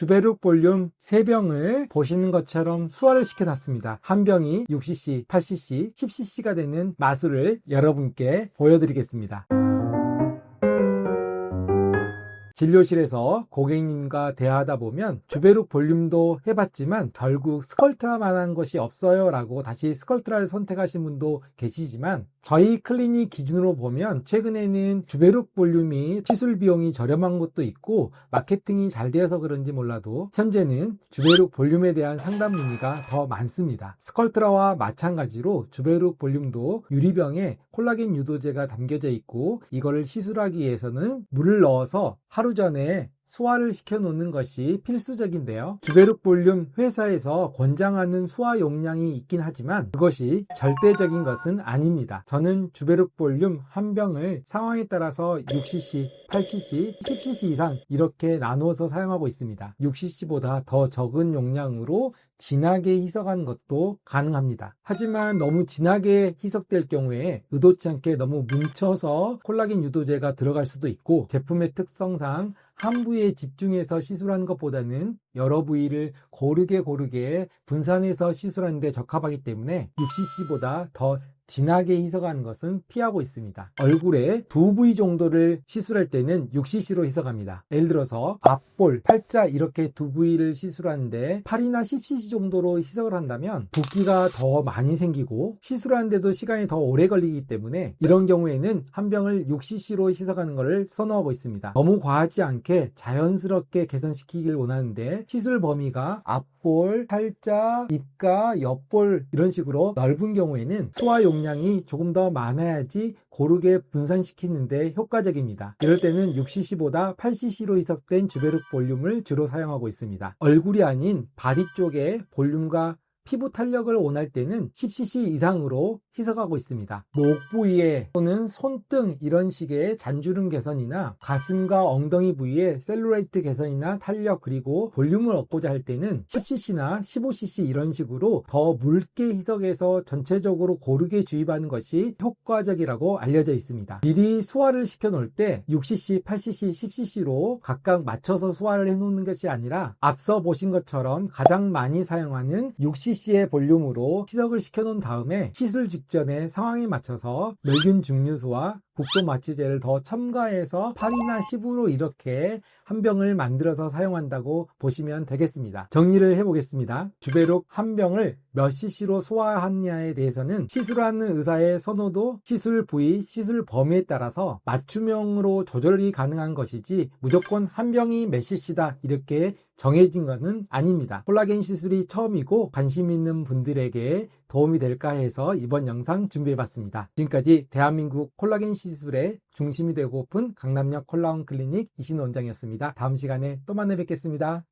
주베룩 볼륨 3병을 보시는 것처럼 수화를 시켜놨습니다. 한 병이 6cc, 8cc, 10cc가 되는 마술을 여러분께 보여드리겠습니다. 진료실에서 고객님과 대화하다 보면 주베룩 볼륨도 해봤지만 결국 스컬트라만한 것이 없어요 라고 다시 스컬트라를 선택하신 분도 계시지만 저희 클리닉 기준으로 보면 최근에는 주베룩 볼륨이 시술 비용이 저렴한 것도 있고 마케팅이 잘 되어서 그런지 몰라도 현재는 주베룩 볼륨에 대한 상담 문의가 더 많습니다. 스컬트라와 마찬가지로 주베룩 볼륨도 유리병에 콜라겐 유도제가 담겨져 있고 이거를 시술하기 위해서는 물을 넣어서 하루 전에 수화를 시켜 놓는 것이 필수적인데요. 주베룩 볼륨 회사에서 권장하는 수화 용량이 있긴 하지만 그것이 절대적인 것은 아닙니다. 저는 주베룩 볼륨 한 병을 상황에 따라서 6cc, 8cc, 10cc 이상 이렇게 나누어서 사용하고 있습니다. 6cc보다 더 적은 용량으로 진하게 희석하는 것도 가능합니다. 하지만 너무 진하게 희석될 경우에 의도치 않게 너무 뭉쳐서 콜라겐 유도제가 들어갈 수도 있고 제품의 특성상 한 부위에 집중해서 시술하는 것보다는 여러 부위를 고르게 분산해서 시술하는 데 적합하기 때문에 6cc보다 더 진하게 희석하는 것은 피하고 있습니다. 얼굴에 두 부위 정도를 시술할 때는 6cc로 희석합니다. 예를 들어서 앞볼, 팔자 이렇게 두 부위를 시술하는데 8이나 10cc 정도로 희석을 한다면 붓기가 더 많이 생기고 시술하는데도 시간이 더 오래 걸리기 때문에 이런 경우에는 한 병을 6cc로 희석하는 것을 선호하고 있습니다. 너무 과하지 않게 자연스럽게 개선시키길 원하는데 시술 범위가 앞볼, 팔자, 입가, 옆볼 이런 식으로 넓은 경우에는 수화 용량이 조금 더 많아야지 고르게 분산시키는데 효과적입니다. 이럴 때는 6cc보다 8cc로 희석된 주베룩 볼륨을 주로 사용하고 있습니다. 얼굴이 아닌 바디 쪽에 볼륨과 피부 탄력을 원할 때는 10cc 이상으로 희석하고 있습니다. 목 부위에 또는 손등 이런 식의 잔주름 개선이나 가슴과 엉덩이 부위에 셀룰라이트 개선이나 탄력 그리고 볼륨을 얻고자 할 때는 10cc나 15cc 이런 식으로 더 묽게 희석해서 전체적으로 고르게 주입하는 것이 효과적이라고 알려져 있습니다. 미리 수화를 시켜 놓을 때 6cc, 8cc, 10cc로 각각 맞춰서 수화를 해 놓는 것이 아니라 앞서 보신 것처럼 가장 많이 사용하는 6cc의 볼륨으로 희석을 시켜 놓은 다음에 시술 직전에 상황에 맞춰서 멸균 증류수와 국소 마취제를 더 첨가해서 8이나 10으로 이렇게 한 병을 만들어서 사용한다고 보시면 되겠습니다. 정리를 해보겠습니다. 주베룩 한 병을 몇 cc로 소화하느냐에 대해서는 시술하는 의사의 선호도, 시술 부위, 시술 범위에 따라서 맞춤형으로 조절이 가능한 것이지 무조건 한 병이 몇 cc다 이렇게 정해진 것은 아닙니다. 콜라겐 시술이 처음이고 관심 있는 분들에게 도움이 될까 해서 이번 영상 준비해봤습니다. 지금까지 대한민국 콜라겐 시술의 중심이 되고픈 강남역 콜라원 클리닉 이신호 원장이었습니다. 다음 시간에 또 만나 뵙겠습니다.